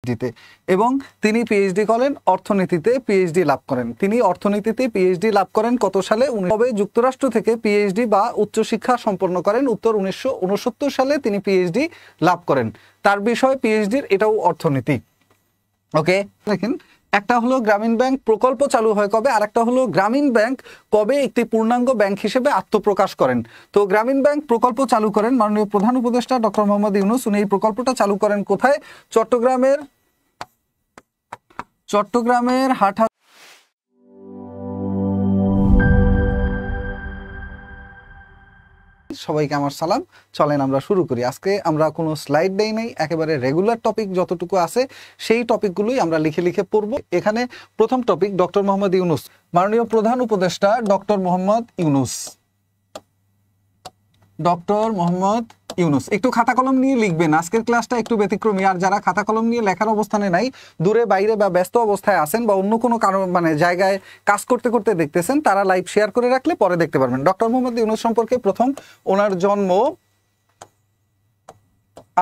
পিএইচডিতে এবং তিনি পিএইচডি করেন অর্থনীতিতে পিএইচডি লাভ করেন। তিনি অর্থনীতিতে পিএইচডি লাভ করেন কত সালে? তবে যুক্তরাষ্ট্র থেকে পিএইচডি বা উচ্চশিক্ষা সম্পন্ন করেন উত্তর 1969 সালে তিনি পিএইচডি লাভ করেন। তার বিষয় পিএইচডির এটাও অর্থনীতি। ওকে, দেখেন একটা হলো গ্রামীণ ব্যাংক প্রকল্প চালু হয় কবে, আর একটা হলো গ্রামীণ ব্যাংক কবে একটি পূর্ণাঙ্গ ব্যাংক হিসেবে আত্মপ্রকাশ করেন। তো গ্রামীণ ব্যাংক প্রকল্প চালু করেন মাননীয় প্রধান উপদেষ্টা ডক্টর মোহাম্মদ ইউনূস। উনি এই প্রকল্পটা চালু করেন কোথায়? চট্টগ্রামের হাটহাজারী। সবাইকে আমার সালাম। চলেন আমরা শুরু করি। আজকে আমরা কোনো স্লাইড দেই নাই, একেবারে রেগুলার টপিক যতটুকু আছে সেই টপিকগুলোই আমরা লিখে লিখে পড়ব। এখানে প্রথম টপিক ডক্টর মোহাম্মদ ইউনূস, মাননীয় প্রধান উপদেষ্টা ডক্টর মোহাম্মদ ইউনূস। একটু খাতা কলম নিয়ে লিখবেন, আজকের ক্লাসটা একটু ব্যতিক্রমী। আর যারা খাতা কলম নিয়ে লেখার অবস্থানে নাই, দূরে বাইরে বা ব্যস্ত অবস্থায় আছেন বা অন্য কোনো কারণ জায়গায় কাজ করতে করতে দেখতেছেন, তারা লাইভ শেয়ার করে রাখলে পরে দেখতে পারবেন। ডক্টর মোহাম্মদ ইউনূস সম্পর্কে প্রথম, ওনার জন্ম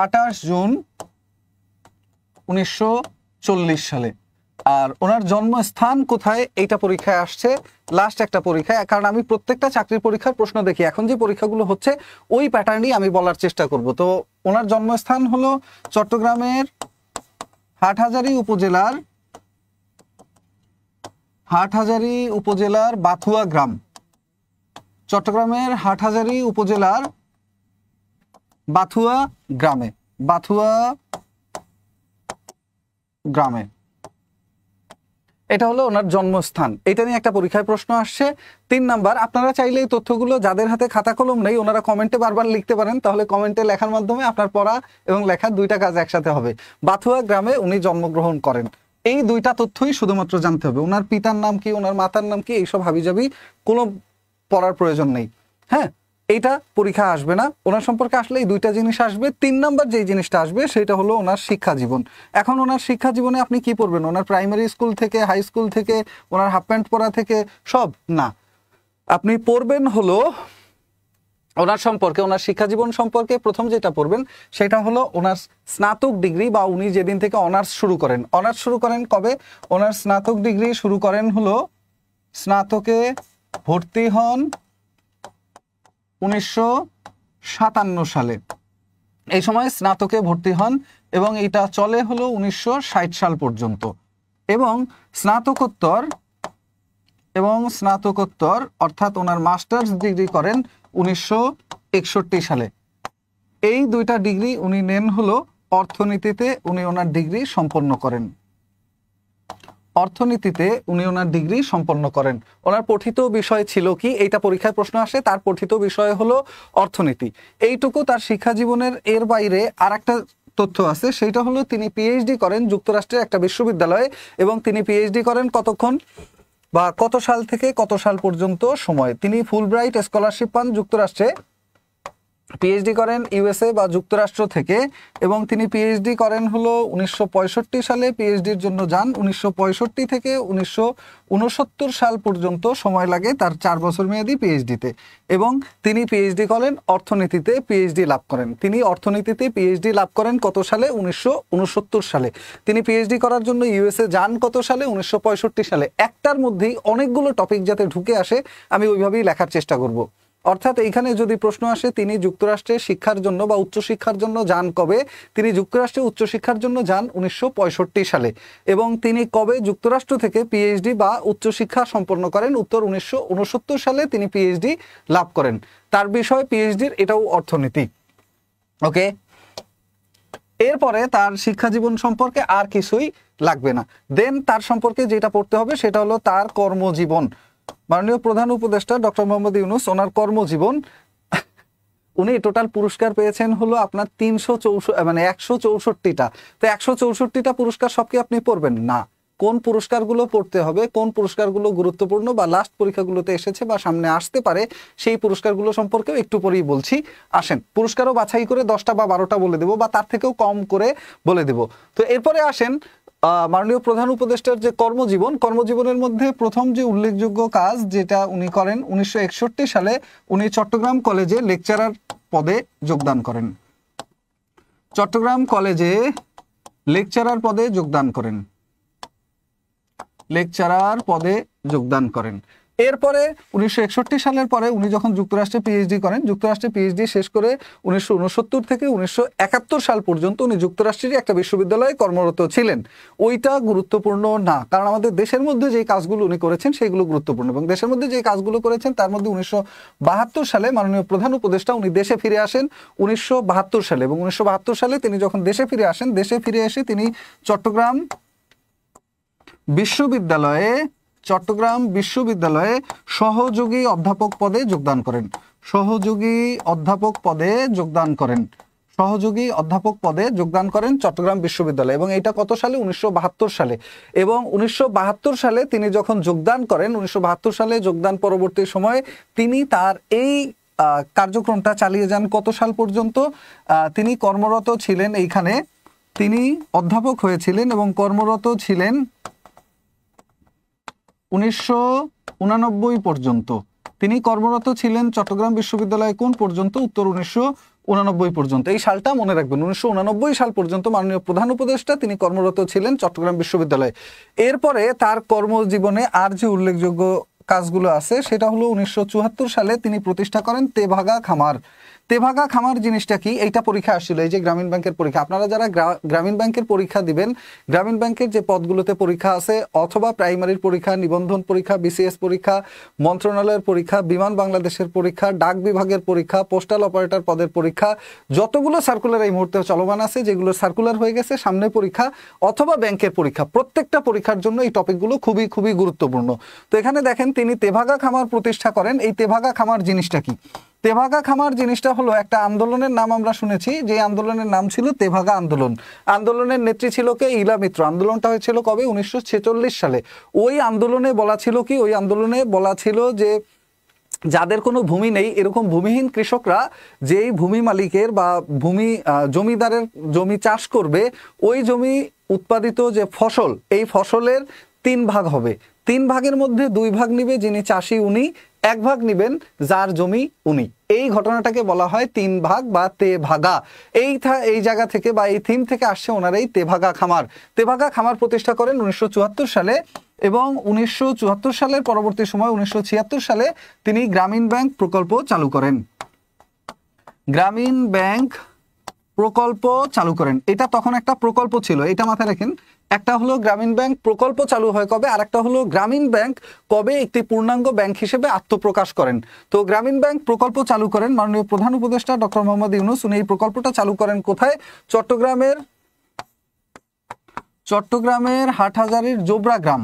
28 জুন 1940 সালে। আর ওনার জন্মস্থান কোথায় এইটা পরীক্ষায় আসছে, লাস্ট একটা পরীক্ষায়। কারণ আমি প্রত্যেকটা চাকরির পরীক্ষার প্রশ্ন দেখি, এখন যে পরীক্ষাগুলো হচ্ছে ওই প্যাটার্নই আমি বলার চেষ্টা করব। তো ওনার জন্মস্থান হলো চট্টগ্রামের হাটহাজারী উপজেলার বাথুয়া গ্রাম। চট্টগ্রামের হাটহাজারী উপজেলার বাথুয়া গ্রামে এটা হলো ওনার জন্মস্থান। এটা নিয়ে একটা পরীক্ষায় প্রশ্ন আসছে। 3 নাম্বার, আপনারা চাইলে এই তথ্যগুলো যাদের হাতে খাতা কলম নেই ওনারা কমেন্টে বারবার লিখতে পারেন, তাহলে কমেন্টে লেখার মাধ্যমে আপনার পড়া এবং লেখার দুইটা কাজ একসাথে হবে। বাথুয়া গ্রামে উনি জন্মগ্রহণ করেন, এই দুইটা তথ্যই শুধুমাত্র জানতে হবে। ওনার পিতার নাম কি, ওনার মাতার নাম কি, এইসব হাবিজাবি কোনো পড়ার প্রয়োজন নেই। হ্যাঁ, এইটা পরীক্ষা আসবে না। ওনার সম্পর্কে আসলে এই দুইটা জিনিস আসবে। 3 নাম্বার যেই জিনিসটা আসবে সেটা হলো ওনার শিক্ষা জীবন। এখন ওনার শিক্ষা জীবনে আপনি কি পড়বেন? ওনার প্রাইমারি স্কুল থেকে, হাই স্কুল থেকে, ওনার হাফ প্যান্ট পরা থেকে সব না, আপনি পড়বেন হলো ওনার সম্পর্কে, ওনার শিক্ষা জীবন সম্পর্কে প্রথম যেটা পড়বেন সেটা হলো ওনার স্নাতক ডিগ্রি, বা উনি যেদিন থেকে অনার্স শুরু করেন কবে? ওনার স্নাতক ডিগ্রি শুরু করেন হলো, স্নাতকে ভর্তি হন 1957 সালে। এই সময় স্নাতকে ভর্তি হন এবং এটা চলে হলো 1960 সাল পর্যন্ত। এবং স্নাতকোত্তর অর্থাৎ ওনার মাস্টার্স ডিগ্রি করেন 1961 সালে। এই দুইটা ডিগ্রি উনি নেন হলো অর্থনীতিতে। উনি ওনার ডিগ্রি সম্পন্ন করেন। ওনার পঠিত বিষয় ছিল কি, এইটা পরীক্ষায় প্রশ্ন আসে। তার পঠিত বিষয় হলো অর্থনীতি। এইটুকু তার শিক্ষা জীবনের। এর বাইরে আর একটা তথ্য আছে, সেটা হলো তিনি পিএইচডি করেন যুক্তরাষ্ট্রের একটা বিশ্ববিদ্যালয়ে, এবং তিনি পিএইচডি করেন কতক্ষণ বা কত সাল থেকে কত সাল পর্যন্ত সময়। তিনি ফুলব্রাইট স্কলারশিপ পান যুক্তরাষ্ট্রে, পিএইচডি করেন ইউএসএ বা যুক্তরাষ্ট্র থেকে, এবং তিনি পিএইচডি করেন হলো 1965 সালে পিএইচডির জন্য যান। 1965 থেকে 1969 সাল পর্যন্ত সময় লাগে তার 4 বছর মেয়াদী পিএইচডিতে। এবং তিনি পিএইচডি করেন অর্থনীতিতে পিএইচডি লাভ করেন। তিনি অর্থনীতিতে পিএইচডি লাভ করেন কত সালে? 1969 সালে। তিনি পিএইচডি করার জন্য ইউএসএ যান কত সালে? 1965 সালে। একটার মধ্যেই অনেকগুলো টপিক যাতে ঢুকে আসে আমি ওইভাবেই লেখার চেষ্টা করব। অর্থাৎ এইখানে যদি প্রশ্ন আসে তিনি যুক্তরাষ্ট্রে শিক্ষার জন্য বা উচ্চশিক্ষার জন্য যান কবে, তিনি যুক্তরাষ্ট্রে উচ্চশিক্ষার জন্য যান 1965 সালে। এবং তিনি কবে যুক্তরাষ্ট্র থেকে পিএইচডি বা উচ্চশিক্ষা সম্পন্ন করেন? উত্তর 1969 সালে তিনি পিএইচডি লাভ করেন। তার বিষয় পিএইচডির এটাও অর্থনীতি। ওকে, এরপরে তার শিক্ষা জীবন সম্পর্কে আর কিছুই লাগবে না। দেন তার সম্পর্কে যেটা পড়তে হবে সেটা হলো তার কর্মজীবন। মাননীয় প্রধান উপদেষ্টা ডক্টর মোহাম্মদ ইউনূস ওনার কর্মজীবন, উনি টোটাল পুরস্কার পেয়েছেন হলো আপনার 164টা। তো 164টা পুরস্কার সব কি আপনি পড়বেন না? কোন পুরস্কারগুলো পড়তে হবে, কোন পুরস্কারগুলো গুরুত্বপূর্ণ বা লাস্ট পরীক্ষাগুলোতে এসেছে বা সামনে আসতে পারে, সেই পুরস্কারগুলো সম্পর্কেও একটু পরেই বলছি। আসেন, পুরস্কারও বাছাই করে 10টা বা 12টা বলে দেবো, বা তার থেকেও কম করে বলে দেব। তো এরপরে আসেন মাননীয় প্রধান উপদেষ্টার যে কর্মজীবনের মধ্যে প্রথম যে উল্লেখযোগ্য কাজ যেটা উনি করেন, 1961 সালে উনি চট্টগ্রাম কলেজে লেকচারার পদে যোগদান করেন। চট্টগ্রাম কলেজে লেকচারার পদে যোগদান করেন, লেকচারার পদে যোগদান করেন। এরপরে 1961 সালের পরে উনি যখন যুক্তরাষ্ট্রে পিএইচডি করেন, যুক্তরাষ্ট্রে পিএইচডি শেষ করে 1969 থেকে 1971 সাল পর্যন্ত উনি যুক্তরাষ্ট্রেরই একটা বিশ্ববিদ্যালয়ে কর্মরত ছিলেন। ওইটা গুরুত্বপূর্ণ না, কারণ আমাদের দেশের মধ্যে যে কাজগুলো উনি করেছেন সেগুলো গুরুত্বপূর্ণ, এবং দেশের মধ্যে যে কাজগুলো করেছেন তার মধ্যে 1972 সালে মাননীয় প্রধান উপদেষ্টা উনি দেশে ফিরে আসেন 1972 সালে, এবং 1972 সালে তিনি যখন দেশে ফিরে আসেন, দেশে ফিরে এসে তিনি চট্টগ্রাম বিশ্ববিদ্যালয়ে সহযোগী অধ্যাপক পদে যোগদান করেন, সহযোগী অধ্যাপক পদে যোগদান করেন, সহযোগী অধ্যাপক পদে যোগদান করেন চট্টগ্রাম বিশ্ববিদ্যালয়ে। এবং এটা কত সালে? 1972 সালে। এবং 1972 সালে তিনি যখন যোগদান করেন, 1972 সালে যোগদান পরবর্তী সময়ে তিনি তার এই কার্যক্রমটা চালিয়ে যান কত সাল পর্যন্ত? তিনি কর্মরত ছিলেন এইখানে, তিনি অধ্যাপক হয়েছিলেন এবং কর্মরত ছিলেন 1989 পর্যন্ত। তিনি কর্মরত ছিলেন চট্টগ্রাম বিশ্ববিদ্যালয়ে কোন পর্যন্ত? উত্তর 1989 পর্যন্ত। এই সালটা মনে রাখবেন, 1989 সাল পর্যন্ত মাননীয় প্রধান উপদেষ্টা তিনি কর্মরত ছিলেন চট্টগ্রাম বিশ্ববিদ্যালয়ে। এরপরে তার কর্মজীবনে আর যে উল্লেখযোগ্য কাজগুলো আছে সেটা হলো 1974 সালে তিনি প্রতিষ্ঠা করেন তেভাগা খামার। তেভাগা খামার জিনিসটা কি? এইটা পরীক্ষা আসছিল, এই যে গ্রামীণ ব্যাংকের পরীক্ষা, আপনারা যারা গ্রামীণ ব্যাংকের পরীক্ষা দিবেন, গ্রামীণ ব্যাংকের যে পদগুলোতে পরীক্ষা আছে, অথবা প্রাইমারির পরীক্ষা, নিবন্ধন পরীক্ষা, বিসিএস পরীক্ষা, মন্ত্রণালয়ের পরীক্ষা, বিমান বাংলাদেশের পরীক্ষা, ডাক বিভাগের পরীক্ষা, পোস্টাল অপারেটর পদের পরীক্ষা, যতগুলো সার্কুলার এই মুহূর্তে চলমান আছে, যেগুলো সার্কুলার হয়ে গেছে, সামনে পরীক্ষা অথবা ব্যাংকের পরীক্ষা, প্রত্যেকটা পরীক্ষার জন্য এই টপিকগুলো খুবই খুবই গুরুত্বপূর্ণ। তো এখানে দেখেন তিনি তেভাগা খামার প্রতিষ্ঠা করেন। এই তেভাগা খামার জিনিসটা কি? তেভাগা খামার জিনিসটা হলো একটা আন্দোলনের নাম আমরা শুনেছি, যে আন্দোলনের নাম ছিল তেভাগা আন্দোলন। আন্দোলনের নেত্রী ছিল কে? ইলা মিত্র। আন্দোলনটা হয়েছিল কবে? 1946 সালে। ওই আন্দোলনে বলা ছিল কি? ওই আন্দোলনে বলা ছিল যে যাদের কোনো ভূমি নেই, এরকম ভূমিহীন কৃষকরা যেই ভূমি মালিকের বা জমিদারের জমি চাষ করবে, ওই জমি উৎপাদিত যে ফসল, এই ফসলের 3 ভাগ হবে। 3 ভাগের মধ্যে 2 ভাগ নিবে যিনি চাষি উনি, 1 ভাগ নিবেন যার জমি উনি। এই ঘটনাটাকে বলা হয় 3 ভাগ বা তেভাগা। এই জায়গা থেকে বা এই থিম থেকে আসছে ওনার এই তেভাগা খামার। তেভাগা খামার প্রতিষ্ঠা করেন 1974 সালে, এবং 1974 সালের পরবর্তী সময় 1976 সালে তিনি গ্রামীণ ব্যাংক প্রকল্প চালু করেন। গ্রামীণ ব্যাংক প্রকল্প চালু করেন। এটা তখন একটা প্রকল্প ছিল, এটা মাথায় রাখেন। একটা হলো গ্রামীণ ব্যাংক প্রকল্প চালু হয় কবে, আর একটা হলো গ্রামীণ ব্যাংক কবে একটি পূর্ণাঙ্গ ব্যাংক হিসেবে আত্মপ্রকাশ করেন। তো গ্রামীণ ব্যাংক প্রকল্প চালু করেন মাননীয় প্রধান উপদেষ্টা ডক্টর মোহাম্মদ ইউনূস। উনি এই প্রকল্পটা চালু করেন কোথায়? চট্টগ্রামের হাটহাজারীর জোবরা গ্রাম,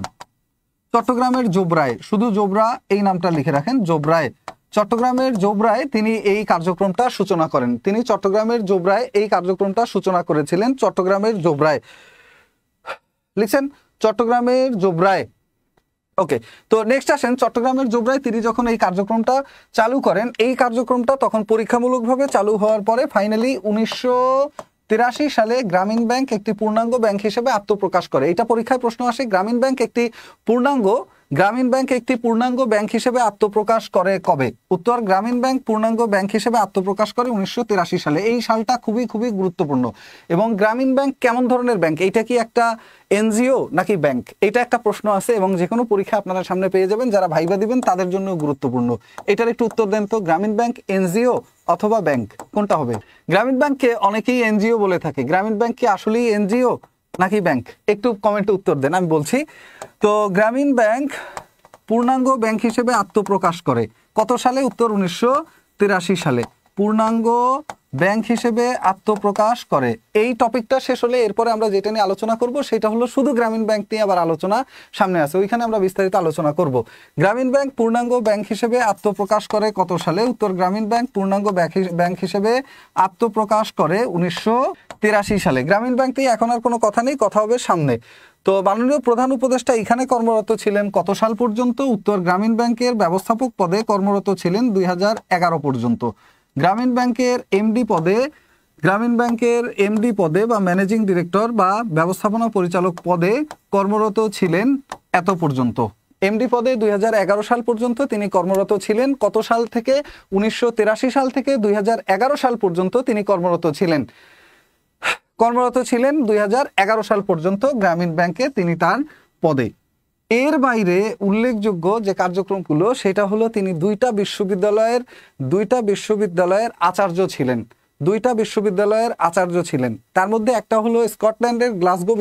চট্টগ্রামের জোবরায়, শুধু জোবরা এই নামটা লিখে রাখেন, জোবরায়, চট্টগ্রামের জোবরায় তিনি এই কার্যক্রমটা সূচনা করেন। তিনি চট্টগ্রামের জোবরায় এই কার্যক্রমটা সূচনা করেছিলেন। চট্টগ্রামের জোবরায় লিখছেন, চট্টগ্রামের জোবরায়। ওকে, তো নেক্সট আসেন, চট্টগ্রামের জোবরায় তিনি যখন এই কার্যক্রমটা চালু করেন, এই কার্যক্রমটা তখন পরীক্ষামূলকভাবে চালু হওয়ার পরে ফাইনালি 1983 সালে গ্রামীণ ব্যাংক একটি পূর্ণাঙ্গ ব্যাংক হিসেবে আত্মপ্রকাশ করে। এটা পরীক্ষায় প্রশ্ন আসে, গ্রামীণ ব্যাংক একটি পূর্ণাঙ্গ ব্যাংক হিসেবে আত্মপ্রকাশ করে কবে? উত্তর, গ্রামীণ ব্যাংক পূর্ণাঙ্গ ব্যাংক হিসেবে আত্মপ্রকাশ করে 1983 সালে। এই সালটা খুবই খুবই গুরুত্বপূর্ণ। এবং গ্রামীণ ব্যাংক কেমন ধরনের ব্যাংক? এটা কি একটা এনজিও নাকি ব্যাংক? এটা একটা প্রশ্ন আছে, এবং যে কোনো পরীক্ষা আপনারা সামনে পেয়ে যাবেন, যারা ভাইবা দিবেন তাদের জন্য গুরুত্বপূর্ণ। এটার একটু উত্তর দেন তো, গ্রামীণ ব্যাংক এনজিও অথবা ব্যাংক, কোনটা হবে? গ্রামীণ ব্যাংককে অনেকেই এনজিও বলে থাকে। গ্রামীণ ব্যাংক কি আসলেই এনজিও নাকি ব্যাংক? একটু কমেন্টে উত্তর দেন, আমি বলছি। তো গ্রামীণ ব্যাংক পূর্ণাঙ্গ ব্যাংক হিসেবে আত্মপ্রকাশ করে কত সালে? উত্তর 1983 সালে পূর্ণাঙ্গ ব্যাংক হিসেবে আত্মপ্রকাশ করে। এই টপিকটা শেষ হলে এরপরে আমরা যেটা নিয়ে আলোচনা করব সেটা হলো শুধু গ্রামীণ ব্যাংক নিয়ে আবার আলোচনা সামনে আছে, ওইখানে আমরা বিস্তারিত আলোচনা করব। গ্রামীণ ব্যাংক পূর্ণাঙ্গ ব্যাংক হিসেবে আত্মপ্রকাশ করে কত সালে? উত্তর, গ্রামীণ ব্যাংক পূর্ণাঙ্গ ব্যাংক হিসেবে আত্মপ্রকাশ করে 1983 সালে। গ্রামীণ ব্যাংক নিয়ে এখন আর কোনো কথা নেই, কথা হবে সামনে। তো মাননীয় প্রধান উপদেষ্টা এখানে কর্মরত ছিলেন কত সাল পর্যন্ত? উত্তর, গ্রামীণ ব্যাংকের ব্যবস্থাপক পদে কর্মরত ছিলেন 2011 পর্যন্ত। গ্রামীণ ব্যাংকের এমডি পদে বা ম্যানেজিং ডিরেক্টর বা ব্যবস্থাপনা পরিচালক পদে কর্মরত ছিলেন এত পর্যন্ত। এমডি পদে 2011 সাল পর্যন্ত তিনি কর্মরত ছিলেন। কত সাল থেকে? 1983 সাল থেকে 2011 সাল পর্যন্ত তিনি কর্মরত ছিলেন। কর্মরত ছিলেন 2011 সাল পর্যন্ত গ্রামীণ ব্যাংকে তিনি তার পদে। এর বাইরে উল্লেখযোগ্য যে কার্যক্রমগুলো সেটা হলো তিনি দুইটা বিশ্ববিদ্যালয়ের আচার্য ছিলেন। তার মধ্যে একটা হলো স্কটল্যান্ডের গ্লাসগো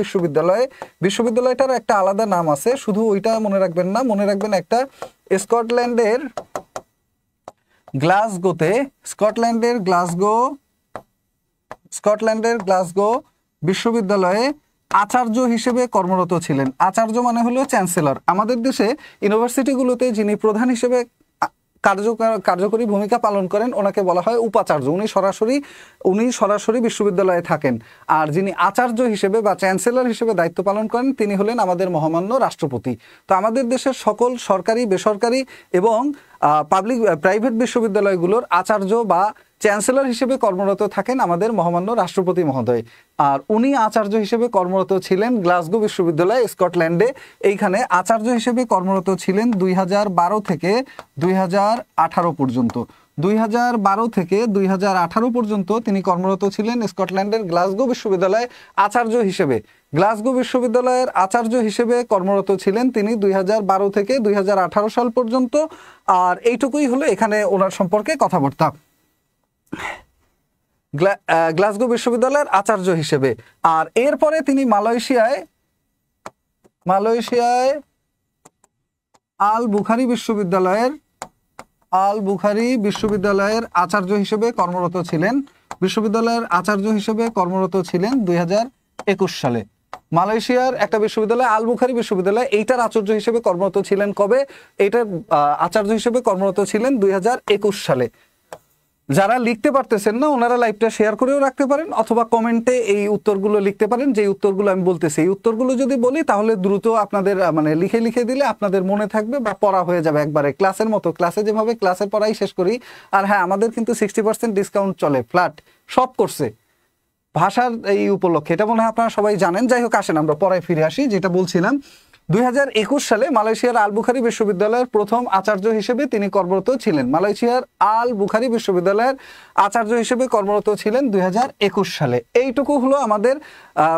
বিশ্ববিদ্যালয়টার একটা আলাদা নাম আছে, শুধু ওইটা মনে রাখবেন না, মনে রাখবেন একটা স্কটল্যান্ডের গ্লাসগো বিশ্ববিদ্যালয়ে আচার্য হিসেবে কর্মরত ছিলেন। আচার্য মানে হলো চ্যান্সেলর। আমাদের দেশে ইউনিভার্সিটিগুলোতে যিনি প্রধান হিসেবে কার্যকরী ভূমিকা পালন করেন ওনাকে বলা হয় উপাচার্য। উনি সরাসরি বিশ্ববিদ্যালয়ে থাকেন। আর যিনি আচার্য হিসেবে বা চ্যান্সেলর হিসেবে দায়িত্ব পালন করেন তিনি হলেন আমাদের মহামান্য রাষ্ট্রপতি। তো আমাদের দেশের সকল সরকারি, বেসরকারি এবং প্রাইভেট বিশ্ববিদ্যালয়গুলোর আচার্য বা চ্যান্সেলর হিসেবে কর্মরত থাকেন আমাদের মহামান্য রাষ্ট্রপতি মহোদয়। আর উনি আচার্য হিসেবে কর্মরত ছিলেন গ্লাসগো বিশ্ববিদ্যালয়, স্কটল্যান্ডে। এইখানে আচার্য হিসেবে কর্মরত ছিলেন 2012 থেকে 2018 পর্যন্ত। 2012 থেকে 2018 পর্যন্ত তিনি কর্মরত ছিলেন স্কটল্যান্ডের গ্লাসগো বিশ্ববিদ্যালয়ে আচার্য হিসেবে। গ্লাসগো বিশ্ববিদ্যালয়ের আচার্য হিসেবে কর্মরত ছিলেন তিনি 2012 থেকে 2018 সাল পর্যন্ত। আর এইটুকুই হলো এখানে ওনার সম্পর্কে কথাবার্তা, গ্লাসগো বিশ্ববিদ্যালয়ের আচার্য হিসেবে। আর এরপরে তিনি মালয়েশিয়ায় আল বুখারি বিশ্ববিদ্যালয়ের আচার্য হিসেবে কর্মরত ছিলেন। 2021 সালে মালয়েশিয়ার একটা বিশ্ববিদ্যালয় আল বুখারি বিশ্ববিদ্যালয়, এইটার আচার্য হিসেবে কর্মরত ছিলেন কবে? এইটার আচার্য হিসেবে কর্মরত ছিলেন 2021 সালে। যারা লিখতে পারতেছেন না ওনারা লাইভটা শেয়ার করেও রাখতে পারেন অথবা কমেন্টে এই উত্তরগুলো লিখতে পারেন, যে উত্তরগুলো আমি বলতেছি। এই উত্তরগুলো যদি বলি তাহলে দ্রুত আপনাদের লিখে দিলে আপনাদের মনে থাকবে বা পড়া হয়ে যাবে একবারে, ক্লাসের মতো। ক্লাসে যেভাবে ক্লাসের পড়াই শেষ করি। আর হ্যাঁ, আমাদের কিন্তু 60% ডিসকাউন্ট চলে, ফ্ল্যাট সব করছে ভাষার এই উপলক্ষে, এটা মনে হয় আপনারা সবাই জানেন। যাই হোক, আসেন আমরা পড়ায় ফিরে আসি। যেটা বলছিলাম, 2021 সালে মালয়েশিয়ার আল বুখারি বিশ্ববিদ্যালয়ের প্রথম আচার্য হিসেবে তিনি কর্মরত ছিলেন। মালয়েশিয়ার আল বুখারি বিশ্ববিদ্যালয়ের আচার্য হিসেবে কর্মরত ছিলেন 2021 সালে। এইটুকু হলো আমাদের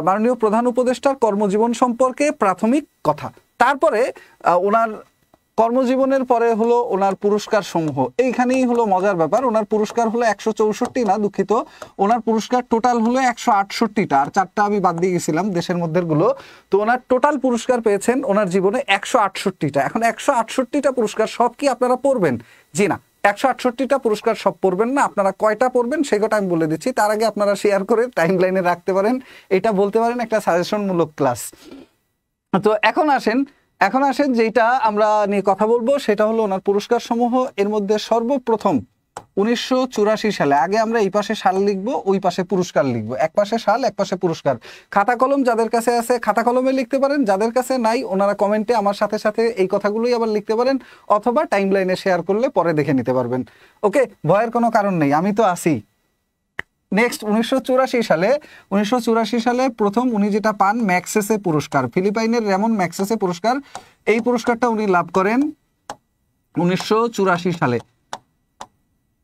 মাননীয় প্রধান উপদেষ্টার কর্মজীবন সম্পর্কে প্রাথমিক কথা। তারপরে ওনার কর্মজীবনের পরে হলো ওনার পুরস্কার সমূহ। এইখানেই হলো মজার ব্যাপার। ওনার পুরস্কার হলো 164 না, দুঃখিত, ওনার পুরস্কার টোটাল হলো 168টা, আর 4টা আমি বাদ দিয়ে গেছিলাম দেশের মধ্যের গুলো। তো ওনার টোটাল পুরস্কার পেয়েছেন ওনার জীবনে 168টা। এখন 168টা পুরস্কার সব কি আপনারা পড়বেন? জি না, 168টা পুরস্কার সব পড়বেন না। আপনারা কয়টা পড়বেন সেটা আমি বলে দিচ্ছি। তার আগে আপনারা শেয়ার করে টাইম লাইনে রাখতে পারেন, এটা বলতে পারেন একটা সাজেশনমূলক ক্লাস। তো এখন আসেন যেটা আমরা নিয়ে কথা বলবো সেটা হলো ওনার পুরস্কার সমূহ। এর মধ্যে সর্বপ্রথম 1984 সালে, আগে আমরা এই পাশে সাল লিখবো, ওই পাশে পুরস্কার লিখবো, এক পাশে সাল এক পাশে পুরস্কার। খাতা কলম যাদের কাছে আছে খাতা কলমে লিখতে পারেন, যাদের কাছে নাই ওনারা কমেন্টে আমার সাথে সাথে এই কথাগুলোই আবার লিখতে পারেন, অথবা টাইম লাইনে শেয়ার করলে পরে দেখে নিতে পারবেন। ওকে, ভয়ের কোনো কারণ নেই, আমি তো আছি। নেক্সট 1984 সালে প্রথম উনি যেটা পান ম্যাক্সেসে পুরস্কার, ফিলিপাইনের রেমন ম্যাক্সেসে পুরস্কার। এই পুরস্কারটা উনি লাভ করেন 1984 সালে।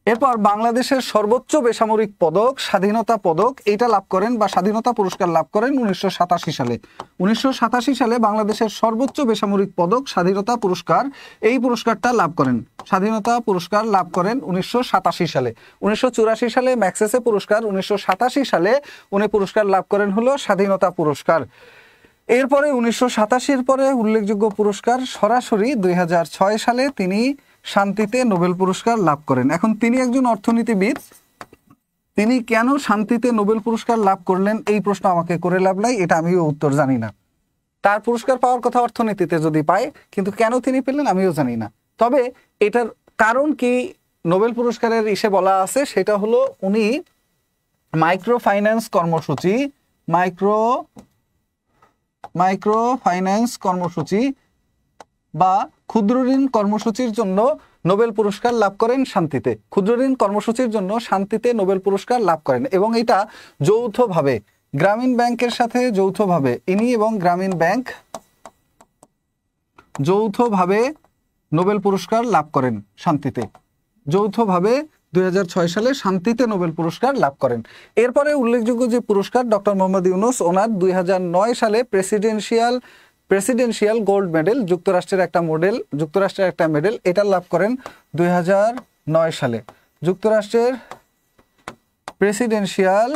এরপর বাংলাদেশের সর্বোচ্চ বেসামরিক পদক স্বাধীনতা পদক এইটা লাভ করেন বা স্বাধীনতা পুরস্কার লাভ করেন 1987 সালে। 1987 সালে বাংলাদেশের সর্বোচ্চ বেসামরিক পদক স্বাধীনতা পুরস্কার, এই পুরস্কারটা লাভ করেন, স্বাধীনতা পুরস্কার লাভ করেন 1987 সালে। 1984 সালে ম্যাক্সেসে পুরস্কার, 1987 সালে উনি পুরস্কার লাভ করেন হলো স্বাধীনতা পুরস্কার। এরপরে 1987 পরে উল্লেখযোগ্য পুরস্কার সরাসরি 2006 সালে তিনি শান্তিতে নোবেল পুরস্কার লাভ করেন। এখন তিনি একজন অর্থনীতিবিদ, তিনি কেন শান্তিতে নোবেল পুরস্কার লাভ করলেন এই প্রশ্ন আমাকে করে লাভ নাই, এটা আমিও উত্তর জানি না। তার পুরস্কার পাওয়ার কথা অর্থনীতিতে যদি পায়, কিন্তু কেন তিনি পেলেন আমিও জানি না। তবে এটার কারণ কি নোবেল পুরস্কারের ইসে বলা আছে, সেটা হলো উনি মাইক্রো ফাইন্যান্স কর্মসূচি বা ক্ষুদ্র ঋণ কর্মসূচির জন্য নোবেল পুরস্কার লাভ করেন শান্তিতে। ক্ষুদ্র ঋণ কর্মসূচির জন্য শান্তিতে নোবেল পুরস্কার লাভ করেন, এবং এটা যৌথভাবে গ্রামীণ ব্যাংকের সাথে যৌথভাবে ইনি এবং গ্রামীণ ব্যাংক যৌথভাবে নোবেল পুরস্কার লাভ করেন শান্তিতে, যৌথভাবে 2006 সালে শান্তিতে নোবেল পুরস্কার লাভ করেন। এরপরে উল্লেখযোগ্য যে পুরস্কার, ডক্টর মোহাম্মদ ইউনূস ওনার 2009 সালে প্রেসিডেন্সিয়াল গোল্ড মেডেল, যুক্তরাষ্ট্রের একটা মেডেল, এটা লাভ করেন 2009 সালে। যুক্তরাষ্ট্রের প্রেসিডেন্সিয়াল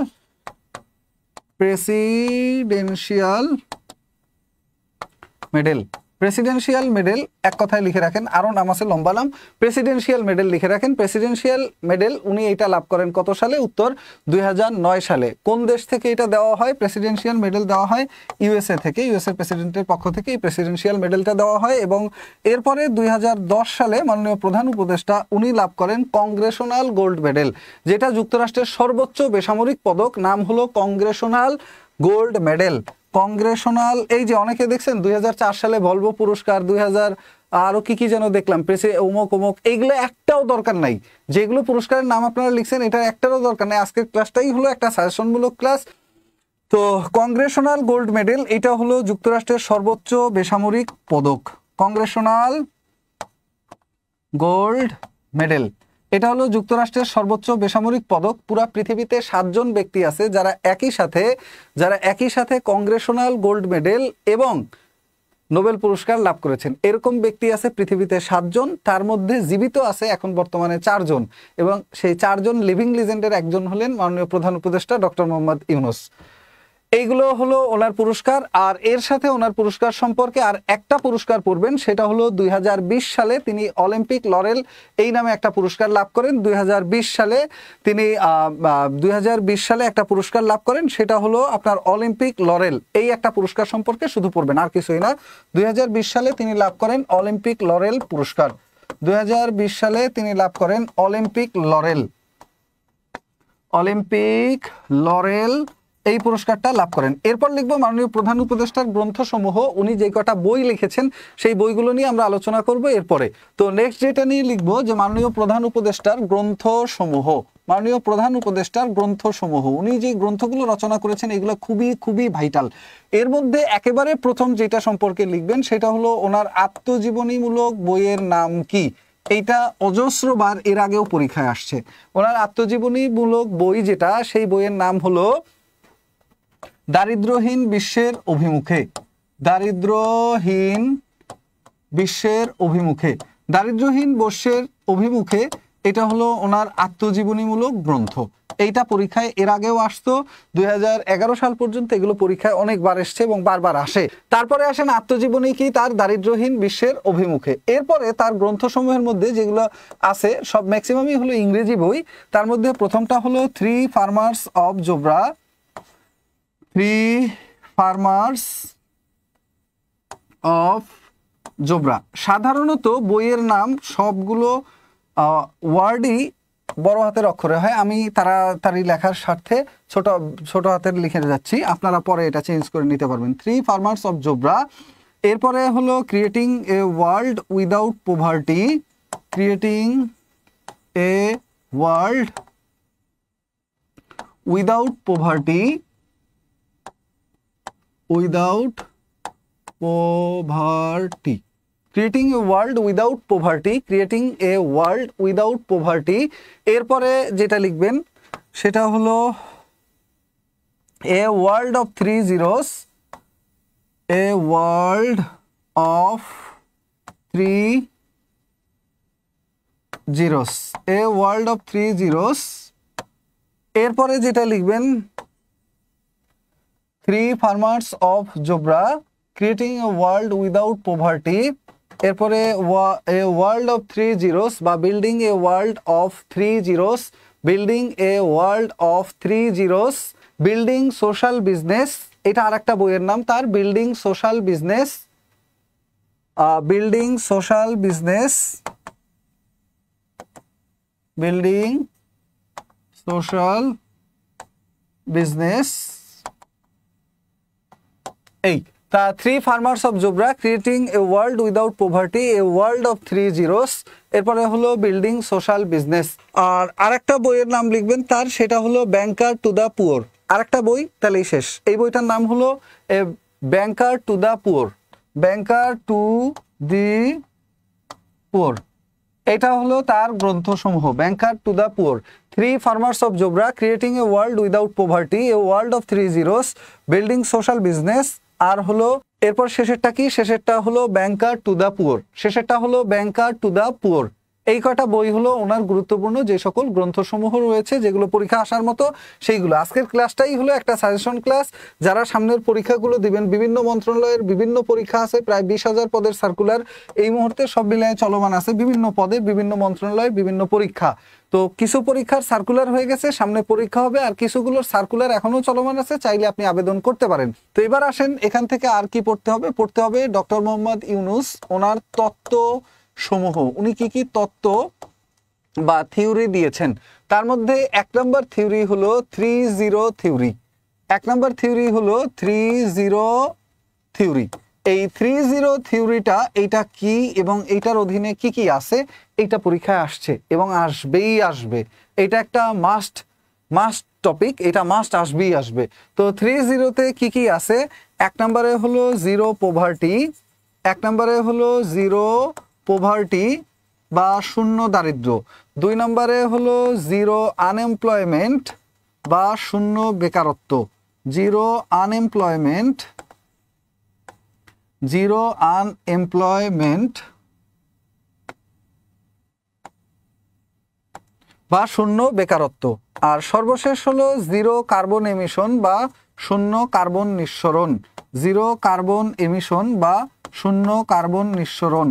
মেডেল এক কথায় লিখে রাখেন, আরো নাম আছে লম্বা নাম, প্রেসিডেন্সিয়াল মেডেল লিখে রাখেন। প্রেসিডেন্সিয়াল মেডেল উনি এটা লাভ করেন কত সালে? উত্তর 2009 সালে। কোন দেশ থেকে এটা দেওয়া হয়? প্রেসিডেন্সিয়াল মেডেল দেওয়া হয় ইউএসএ থেকে, ইউএসএ প্রেসিডেন্টের পক্ষ থেকে এই প্রেসিডেন্সিয়াল মেডেলটা দেওয়া হয়। এবং এরপরে 2010 সালে মাননীয় প্রধান উপদেষ্টা উনি লাভ করেন কংগ্রেশনাল গোল্ড মেডেল, যেটা যুক্তরাষ্ট্রের সর্বোচ্চ বেসামরিক পদক, নাম হলো কংগ্রেশনাল গোল্ড মেডেল। কংগ্রেশনাল, এই যে অনেকে দেখছেন 2004 সালে ভলভো পুরস্কার, 2000 আরো কি যেন দেখলাম, অমুক, এইগুলো একটাও দরকার নাই। যেগুলো পুরস্কারের নাম আপনারা লিখছেন এটা একটারও দরকার নাই। আজকের ক্লাসটাই হলো একটা সাজেশনমূলক ক্লাস। তো কংগ্রেশনাল গোল্ড মেডেল এটা হলো যুক্তরাষ্ট্রের সর্বোচ্চ বেসামরিক পদক, কংগ্রেশনাল গোল্ড মেডেল। এটা হলো যুক্তরাষ্ট্রের সর্বোচ্চ বেসামরিক পদক। পুরা পৃথিবীতে 7 জন ব্যক্তি আছে যারা একই সাথে কংগ্রেশনাল গোল্ড মেডেল এবং নোবেল পুরস্কার লাভ করেছেন। এরকম ব্যক্তি আছে পৃথিবীতে 7 জন, তার মধ্যে জীবিত আছে এখন বর্তমানে 4 জন, এবং সেই 4 জন লিভিং লিজেন্ডের একজন হলেন মাননীয় প্রধান উপদেষ্টা ডক্টর মোহাম্মদ ইউনূস। এইগুলো হলো ওনার পুরস্কার। আর এর সাথে ওনার পুরস্কার সম্পর্কে আর একটা পুরস্কার পড়বেন, সেটা হলো 2020 সালে তিনি অলিম্পিক লরেল এই নামে একটা পুরস্কার লাভ করেন। 2020 সালে তিনি 2020 সালে একটা পুরস্কার লাভ করেন, সেটা হলো আপনার অলিম্পিক লরেল। এই একটা পুরস্কার সম্পর্কে শুধু পড়বেন, আর কিছুই না। 2020 সালে তিনি লাভ করেন অলিম্পিক লরেল পুরস্কার। 2020 সালে তিনি লাভ করেন অলিম্পিক লরেল এই পুরস্কারটা লাভ করেন। এরপর লিখবো মাননীয় প্রধান উপদেষ্টার গ্রন্থসমূহ, উনি যে কটা বই লিখেছেন সেই বইগুলো নিয়ে আমরা আলোচনা করব এরপরে। তো নেক্সট যেটা নিয়ে লিখবো যে মাননীয় প্রধান উপদেষ্টার গ্রন্থসমূহ, উনি যে গ্রন্থগুলো রচনা করেছেন এগুলো খুবই ভাইটাল। এর মধ্যে একেবারে প্রথম যেটা সম্পর্কে লিখবেন সেটা হলো ওনার আত্মজীবনীমূলক বইয়ের নাম কি। এইটা অজস্রবার এর আগেও পরীক্ষায় আসছে। ওনার আত্মজীবনীমূলক বই যেটা, সেই বইয়ের নাম হলো দারিদ্র্যহীন বিশ্বের অভিমুখে। এটা হলো ওনার আত্মজীবনীমূলক গ্রন্থ। এইটা পরীক্ষায় এর আগেও আসতো, 2011 সাল পর্যন্ত এগুলো পরীক্ষায় অনেকবার এসছে এবং বারবার আসে। তারপরে আসেন আত্মজীবনী কি, তার দারিদ্র্যহীন বিশ্বের অভিমুখে। এরপরে তার গ্রন্থসমূহের মধ্যে যেগুলো আছে সব ম্যাক্সিমামই হলো ইংরেজি বই। তার মধ্যে প্রথমটা হলো থ্রি ফার্মার্স অফ জোবরা। সাধারণত বইয়ের নাম সবগুলো ওয়ার্ডই বড় হাতের অক্ষরে হয়, আমি তাড়াতাড়ি লেখার স্বার্থে ছোট হাতের লিখে যাচ্ছি, আপনারা পরে এটা চেঞ্জ করে নিতে পারবেন। Three farmers of Jobra. এরপরে হলো creating a world without poverty, creating a world without poverty. এরপরে যেটা লিখবেন সেটা হলো a world of three zeros, এরপরে যেটা লিখবেন three farmers of Jobra, creating a world without poverty. এরপরে a world of three zeros বা building a world of three zeros, building social business. এটা আর একটা বইয়ের নাম তার, বিল্ডিং সোশ্যাল বিজনেস। এই তা three farmers of Jobra, creating a world without poverty, A world of three zeros. এরপরে হলো বিল্ডিং সোশ্যাল বিজনেস। আর আরেকটা বইয়ের নাম লিখবেন তার, সেটা হলো ব্যাংকার টু দ্য পুয়ার। আরেকটা বই, তাহলেই শেষ। এই বইটার নাম হলো a banker to the poor. এটা হলো তার গ্রন্থসমূহ। Banker to the poor, three farmers of Jobra, creating a world without poverty, a world of three zeros, building social business. আর হলো এরপর শেষেরটা কি, শেষেরটা হলো ব্যাংকার টু দ্য পুয়ার, শেষেরটা হলো ব্যাংকার টু দ্য পুয়ার। এই কয়টা বই হলো ওনার গুরুত্বপূর্ণ যে সকল গ্রন্থসমূহ রয়েছে যেগুলো পরীক্ষা আসার মতো সেইগুলো। আজকের ক্লাসটাই হলো একটা সাজেশন ক্লাস। যারা সামনের পরীক্ষাগুলো দিবেন, বিভিন্ন মন্ত্রণালয়ের বিভিন্ন পরীক্ষা আছে, প্রায় 20,000 পদের সার্কুলার এই মুহূর্তে সব মিলিয়ে চলমান আছে, বিভিন্ন পদে বিভিন্ন মন্ত্রণালয়ের বিভিন্ন পরীক্ষা। তো কিছু পরীক্ষার সার্কুলার হয়ে গেছে, সামনে পরীক্ষা হবে, আর কিছুগুলোর সার্কুলার এখনো চলমান আছে, চাইলে আপনি আবেদন করতে পারেন। তো এবার আসেন এখান থেকে আর কি পড়তে হবে। পড়তে হবে ডক্টর মোহাম্মদ ইউনূস, ওনার তত্ত্ব সমূহ, উনি কি কি তত্ত্ব বা থিওরি দিয়েছেন। তার মধ্যে 1 নম্বর থিওরি হলো 3-0 থিওরি। 1 নম্বর থিওরি হলো 3-0 থিওরি। এই 3-0 থিওরিটা এইটা কি এবং এইটার অধীনে কি কি আছে, এইটা পরীক্ষায় আসছে এবং আসবেই আসবে। এটা একটা মাস্ট টপিক, এটা মাস্ট আসবেই আসবে। তো 3-0-তে কি কি আছে, 1 নম্বরে হলো জিরো পভার্টি, 1 নম্বরে হলো জিরো পভার্টি বা শূন্য দারিদ্র্য, 2 নম্বরে হলো জিরো আনএমপ্লয়মেন্ট বা শূন্য বেকারত্ব, জিরো আনএমপ্লয়মেন্ট বা শূন্য বেকারত্ব। আর সর্বশেষ হলো জিরো কার্বন এমিশন বা শূন্য কার্বন নিঃসরণ, জিরো কার্বন এমিশন বা শূন্য কার্বন নিঃসরণ,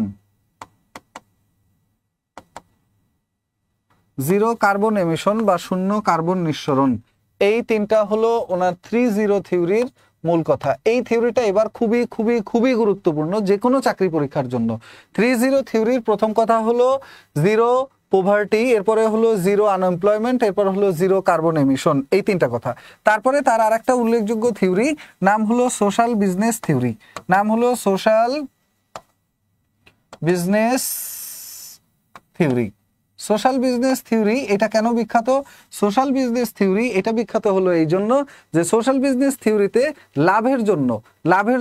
জিরো কার্বন এমিশন বা শূন্য কার্বন নিঃসরণ। এই তিনটা হলো ওনার 3-0 থিওরির মূল কথা। এই থিওরিটা এবার খুবই খুবই খুবই গুরুত্বপূর্ণ যে কোনো চাকরি পরীক্ষার জন্য। 3-0 থিওরির প্রথম কথা হলো জিরো পভার্টি, এরপরে হলো জিরো আনএমপ্লয়মেন্ট, এরপর হলো জিরো কার্বন এমিশন, এই তিনটা কথা। তারপরে তার আর একটা উল্লেখযোগ্য থিওরি, নাম হলো সোশ্যাল বিজনেস থিওরি, নাম হলো social business theory. Social business theory এটা কেন বিখ্যাত? সোশ্যাল বিজনেস থিওরি এটা বিখ্যাত হলো এই জন্য যে সোশ্যাল বিজনেস থিওরিতে লাভের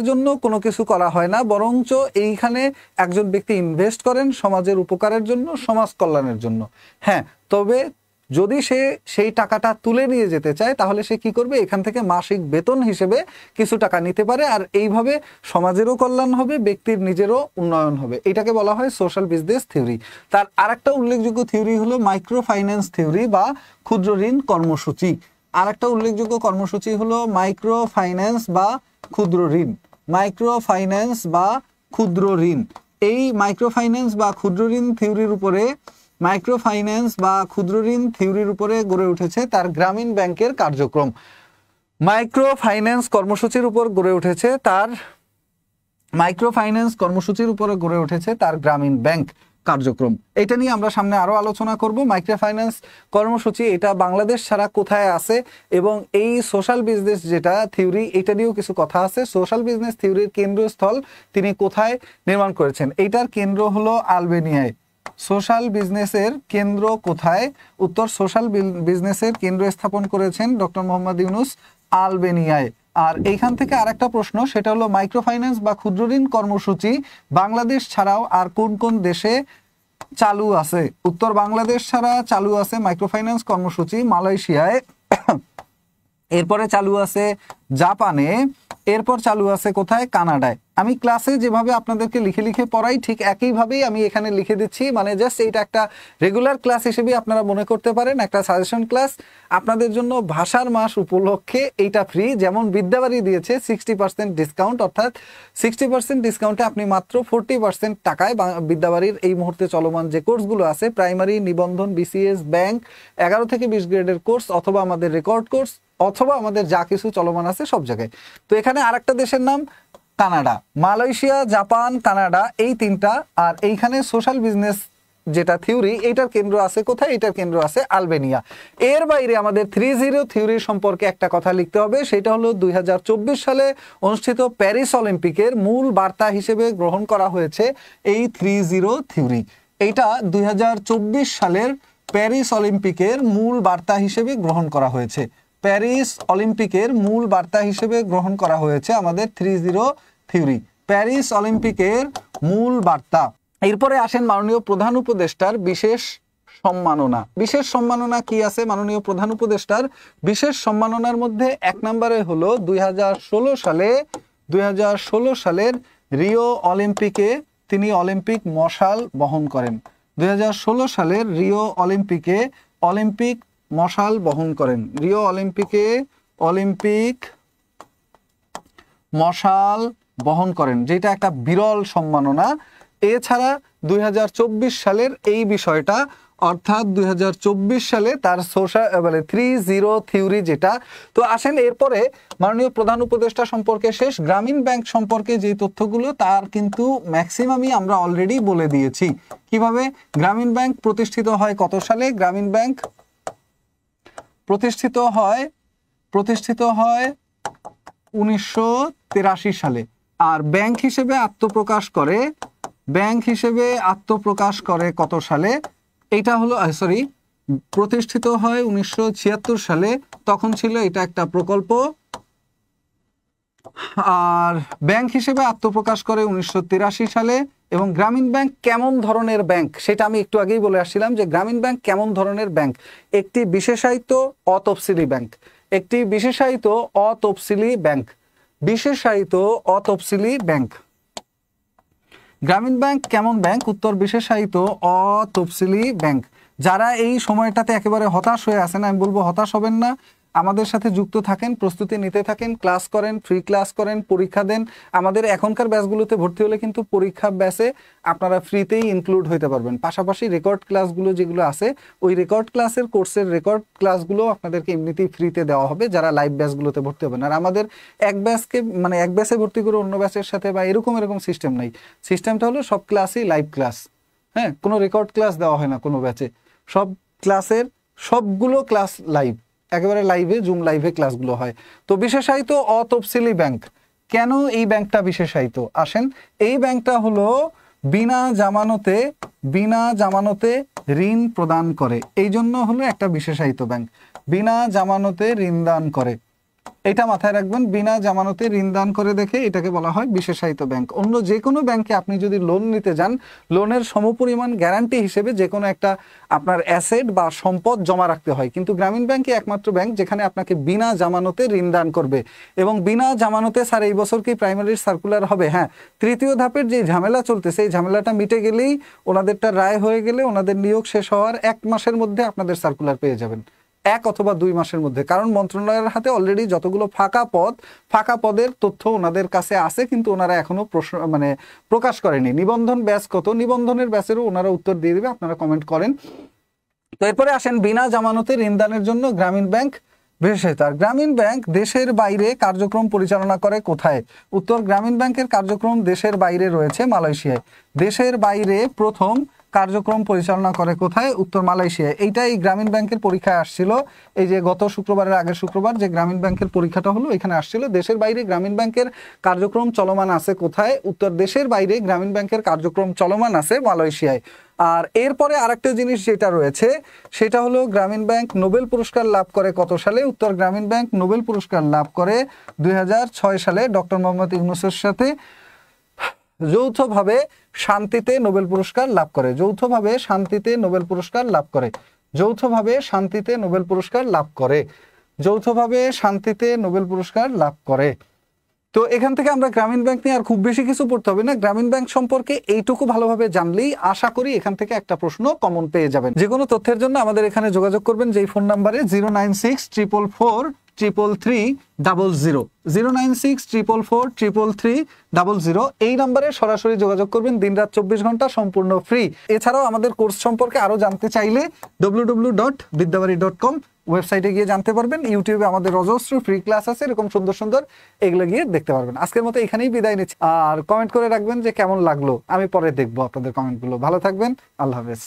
জন্য কোনো কিছু করা হয় না, বরঞ্চ এইখানে একজন ব্যক্তি ইনভেস্ট করেন সমাজের উপকারের জন্য, সমাজ কল্যাণের জন্য। হ্যাঁ, তবে যদি সে সেই টাকাটা তুলে নিয়ে যেতে চায় তাহলে সে কি করবে, এখান থেকে মাসিক বেতন হিসেবে কিছু টাকা নিতে পারে, আর এইভাবে সমাজেরও কল্যাণ হবে, ব্যক্তির নিজেরও উন্নয়ন হবে। এটাকে বলা হয় সোশ্যাল বিজনেস থিওরি। তার আরেকটা উল্লেখযোগ্য থিওরি হলো মাইক্রো ফাইন্যান্স থিওরি বা ক্ষুদ্র ঋণ কর্মসূচি। আরেকটা উল্লেখযোগ্য কর্মসূচি হলো মাইক্রো ফাইন্যান্স বা ক্ষুদ্র ঋণ, মাইক্রো ফাইন্যান্স বা ক্ষুদ্র ঋণ। এই মাইক্রো ফাইন্যান্স বা ক্ষুদ্র ঋণ থিওরির উপরে মাইক্রো ফাইন্যান্স বা ক্ষুদ্র ঋণ থিওরির উপরে গড়ে উঠেছে তার গ্রামীণ ব্যাংকের কার্যক্রম। মাইক্রো ফাইন্যান্স কর্মসূচির উপর গড়ে উঠেছে তার গ্রামীণ ব্যাংক কার্যক্রম। এটা নিয়ে আমরা সামনে আরো আলোচনা করব। মাইক্রো ফাইন্যান্স কর্মসূচি এটা বাংলাদেশ ছাড়া কোথায় আছে এবং এই সোশ্যাল বিজনেস যেটা থিওরি এটা নিয়েও কিছু কথা আছে। সোশ্যাল বিজনেস থিওরির কেন্দ্রস্থল তিনি কোথায় নির্মাণ করেছেন? এইটার কেন্দ্র হলো আলবেনিয়ায়। সোশ্যাল বিজনেসের কেন্দ্র কোথায়? উত্তর, সোশ্যাল বিজনেসের কেন্দ্র স্থাপন করেছেন ডক্টর মোহাম্মদ ইউনূস আলবেনিয়ায়। আর এইখান থেকে আরেকটা প্রশ্ন, সেটা হলো মাইক্রো ফাইন্যান্স বা ক্ষুদ্র ঋণ কর্মসূচি বাংলাদেশ ছাড়াও আর কোন কোন দেশে চালু আছে? উত্তর, বাংলাদেশ ছাড়া চালু আছে মাইক্রো ফাইন্যান্স কর্মসূচি মালয়েশিয়ায়, এরপরে চালু আছে জাপানে, এরপর চালু আছে কোথায়? কানাডায়। আমি ক্লাসে যেভাবে আপনাদেরকে লিখে লিখে পড়াই ঠিক একইভাবেই আমি এখানে লিখে দিচ্ছি, মানে জাস্ট এইটা একটা রেগুলার ক্লাস হিসেবে আপনারা মনে করতে পারেন, একটা সাজেশন ক্লাস আপনাদের জন্য। ভাষার মাস উপলক্ষে এইটা ফ্রি, যেমন বিদ্যাবাড়ি দিয়েছে 60% ডিসকাউন্ট, অর্থাৎ 60% ডিসকাউন্টে আপনি মাত্র 40% টাকায় বিদ্যাবাড়ির এই মুহূর্তে চলমান যে কোর্সগুলো আছে, প্রাইমারি, নিবন্ধন, বিসিএস, ব্যাংক, 11 থেকে 20 গ্রেডের কোর্স, অথবা আমাদের রেকর্ড কোর্স, অথবা আমাদের যা কিছু চলমান আছে সব জায়গায়। তো এখানে আরেকটা দেশের নাম কানাডা, মালয়েশিয়া, জাপান, কানাডা, এই তিনটা। আর এইখানে সোশ্যাল বিজনেস যেটা থিওরি এইটার কেন্দ্র আছে কোথায়? এটার কেন্দ্র আছে আলবেনিয়া। এর বাইরে আমাদের 3-0 থিওরি সম্পর্কে একটা কথা লিখতে হবে, সেটা হলো 2024 সালে অনুষ্ঠিত প্যারিস অলিম্পিকের মূল বার্তা হিসেবে গ্রহণ করা হয়েছে এই 3-0 থিওরি। এইটা 2024 সালের প্যারিস অলিম্পিকের মূল বার্তা হিসেবে গ্রহণ করা হয়েছে। প্যারিস অলিম্পিকের মূল বার্তা হিসেবে গ্রহণ করা হয়েছে আমাদের 3-0 থিওরি। প্যারিস অলিম্পিকের মূল বার্তা, এরপরে আসেন মাননীয় প্রধান উপদেষ্টার বিশেষ সম্মাননা। বিশেষ সম্মাননা কি আছে মাননীয় প্রধান উপদেষ্টার? বিশেষ সম্মাননার মধ্যে 1 নম্বরে হলো 2016 সালের রিও অলিম্পিকে তিনি অলিম্পিক মশাল বহন করেন। 2016 সালের রিও অলিম্পিকে অলিম্পিক মশাল বহন করেন। রিও অলিম্পিকে অলিম্পিক মশাল বহন করেন, যেটা একটা বিরল সম্মাননা। এছাড়া 2024 সালের এই বিষয়টা, অর্থাৎ 2024 সালে তার সোশ্যাল 3-0 থিওরি যেটা। তো আসেন এরপরে মাননীয় প্রধান উপদেষ্টা সম্পর্কে শেষ। গ্রামীণ ব্যাংক সম্পর্কে যে তথ্যগুলো তার কিন্তু ম্যাক্সিমামই আমরা অলরেডি বলে দিয়েছি। কিভাবে গ্রামীণ ব্যাংক প্রতিষ্ঠিত হয় কত সালে? গ্রামীণ ব্যাংক প্রতিষ্ঠিত হয় 1983 সালে। আর ব্যাংক হিসেবে আত্মপ্রকাশ করে কত সালে? এটা হলো প্রতিষ্ঠিত হয় 1976 সালে। তখন ছিল এটা একটা প্রকল্প। আর ব্যাংক হিসেবে আত্মপ্রকাশ করে 1983 সালে। এবং গ্রামীণ ব্যাংক কেমন ধরনের ব্যাংক সেটা আমি একটু আগেই বলে আসছিলাম যে গ্রামীণ ব্যাংক কেমন ধরনের ব্যাংক। একটি বিশেষায়িত অতফসিলি ব্যাংক। একটি বিশেষায়িত অতফসিলি ব্যাংক। বিশেষায়িত অতফসিলি ব্যাংক। গ্রামীণ ব্যাংক কেমন ব্যাংক? উত্তর বিশেষায়িত অতফসিলি ব্যাংক। যারা এই সময়টাতে একেবারে হতাশ হয়ে আছেন, আমি বলবো হতাশ হবেন না, আমাদের সাথে যুক্ত থাকেন, প্রস্তুতি নিতে থাকেন, ক্লাস করেন, ফ্রি ক্লাস করেন, পরীক্ষা দেন। আমাদের এখনকার ব্যাচগুলোতে ভর্তি হলে কিন্তু পরীক্ষা ব্যাচে আপনারা ফ্রিতেই ইনক্লুড হতে পারবেন। পাশাপাশি রেকর্ড ক্লাসগুলো যেগুলো আছে ওই রেকর্ড ক্লাসের কোর্সের রেকর্ড ক্লাসগুলো আপনাদেরকে এমনিতেই ফ্রিতে দেওয়া হবে যারা লাইভ ব্যাচগুলোতে ভর্তি হবেন। আর আমাদের এক ব্যাচে ভর্তি করে অন্য ব্যাচের সাথে বা এরকম সিস্টেম নাই। সিস্টেমটা হলো সব ক্লাসই লাইভ ক্লাস। হ্যাঁ, কোনো রেকর্ড ক্লাস দেওয়া হয় না কোনো ব্যাচে। সব ক্লাসের সবগুলো ক্লাস লাইভ, একেবারে লাইভে, জুম লাইভে ক্লাসগুলো হয়। তো বিশেষায়িত অতফসিলি ব্যাংক, কেন এই ব্যাংকটা বিশেষায়িত? আসেন, এই ব্যাংকটা হলো বিনা জামানতে ঋণ প্রদান করে, এই জন্য হলো একটা বিশেষায়িত ব্যাংক। বিনা জামানতে ঋণ দান করে, এটা মাথায় রাখবেন। বিনা জামানতে ঋণ দান করে দেখে এটাকে বলা হয় বিশেষায়িত ব্যাংক। অন্য যে কোনো ব্যাংকে আপনি যদি লোন নিতে যান, লোনের সমপরিমাণ গ্যারান্টি হিসেবে যে কোনো একটা আপনার অ্যাসেট বা সম্পদ জমা রাখতে হয়, কিন্তু গ্রামীণ ব্যাংকে একমাত্র ব্যাংক যেখানে আপনাকে বিনা জামানতে ঋণ দান করবে। এবং বিনা জামানতে, স্যার এই বছর কি প্রাইমারি সার্কুলার হবে? হ্যাঁ, 3য় ধাপের যে ঝামেলা চলতেছে এই ঝামেলাটা মিটে গেলেই, ওনাদেরটা রায় হয়ে গেলে, ওনাদের নিয়োগ শেষ হওয়ার 1 মাসের মধ্যে আপনাদের সার্কুলার পেয়ে যাবেন, 1 অথবা 2 মাসের মধ্যে। কারণ মন্ত্রণালয়ের হাতে অলরেডি যতগুলো ফাঁকা পদের তথ্য ওনাদের কাছে আছে, কিন্তু ওনারা এখনো প্রকাশ করেনি। নিবন্ধন ব্যাচ কত, নিবন্ধনের ব্যাচেরও ওনারা উত্তর দিয়ে দেবে, আপনারা কমেন্ট করেন। তো এরপরে আসেন বিনা জামানতে ঋণ দানের জন্য গ্রামীণ ব্যাংক বিশেষায়িত। আর গ্রামীণ ব্যাংক দেশের বাইরে কার্যক্রম পরিচালনা করে কোথায়? উত্তর, গ্রামীণ ব্যাংকের কার্যক্রম দেশের বাইরে রয়েছে মালয়েশিয়ায়। দেশের বাইরে প্রথম কার্যক্রম পরিচালনা করে কোথায়? উত্তর, মালয়েশিয়ায়। এইটাই গ্রামীণ ব্যাংকের পরীক্ষায় আসছিল, এই যে গত শুক্রবারের আগের শুক্রবার যে গ্রামীণ ব্যাংকের পরীক্ষাটা হলো, এখানে আসছিল দেশের বাইরে গ্রামীণ ব্যাংকের কার্যক্রম চলমান আছে কোথায়? উত্তর, দেশের বাইরে গ্রামীণ ব্যাংকের কার্যক্রম চলমান আছে মালয়েশিয়ায়। আর এরপরে আরেকটা জিনিস যেটা রয়েছে সেটা হলো গ্রামীণ ব্যাংক নোবেল পুরস্কার লাভ করে কত সালে? উত্তর, গ্রামীণ ব্যাংক নোবেল পুরস্কার লাভ করে 2006 সালে ডক্টর মোহাম্মদ ইউনূসের সাথে যৌথভাবে শান্তিতে নোবেল পুরস্কার লাভ করে। যৌথভাবে শান্তিতে নোবেল পুরস্কার লাভ করে। যৌথভাবে শান্তিতে নোবেল পুরস্কার লাভ করে। যৌথভাবে শান্তিতে নোবেল পুরস্কার লাভ করে। তো এখান থেকে আমরা গ্রামীণ ব্যাংক নিয়ে আর খুব বেশি কিছু পড়তে হবে না। গ্রামীণ ব্যাংক সম্পর্কে এইটুকু ভালোভাবে জানলেই আশা করি এখান থেকে একটা প্রশ্ন কমন পেয়ে যাবেন। যে কোনো তথ্যের জন্য আমাদের এখানে যোগাযোগ করবেন যেই ফোন নাম্বারে 09644433300 09644433300 এই নাম্বারে সরাসরি যোগাযোগ করবেন। দিনরাত 24 ঘন্টা সম্পূর্ণ ফ্রি। এছাড়াও আমাদের কোর্স সম্পর্কে আরো জানতে চাইলে www.bidyabari.com ওয়েবসাইটে গিয়ে জানতে পারবেন। ইউটিউবে আমাদের অজস্র ফ্রি ক্লাস আছে, এরকম সুন্দর সুন্দর, এগুলো গিয়ে দেখতে পারবেন। আজকের মতো এখানেই বিদায় নিচ্ছি। আর কমেন্ট করে রাখবেন যে কেমন লাগলো, আমি পরে দেখবো আপনাদের কমেন্টগুলো। ভালো থাকবেন, আল্লাহ হাফেজ।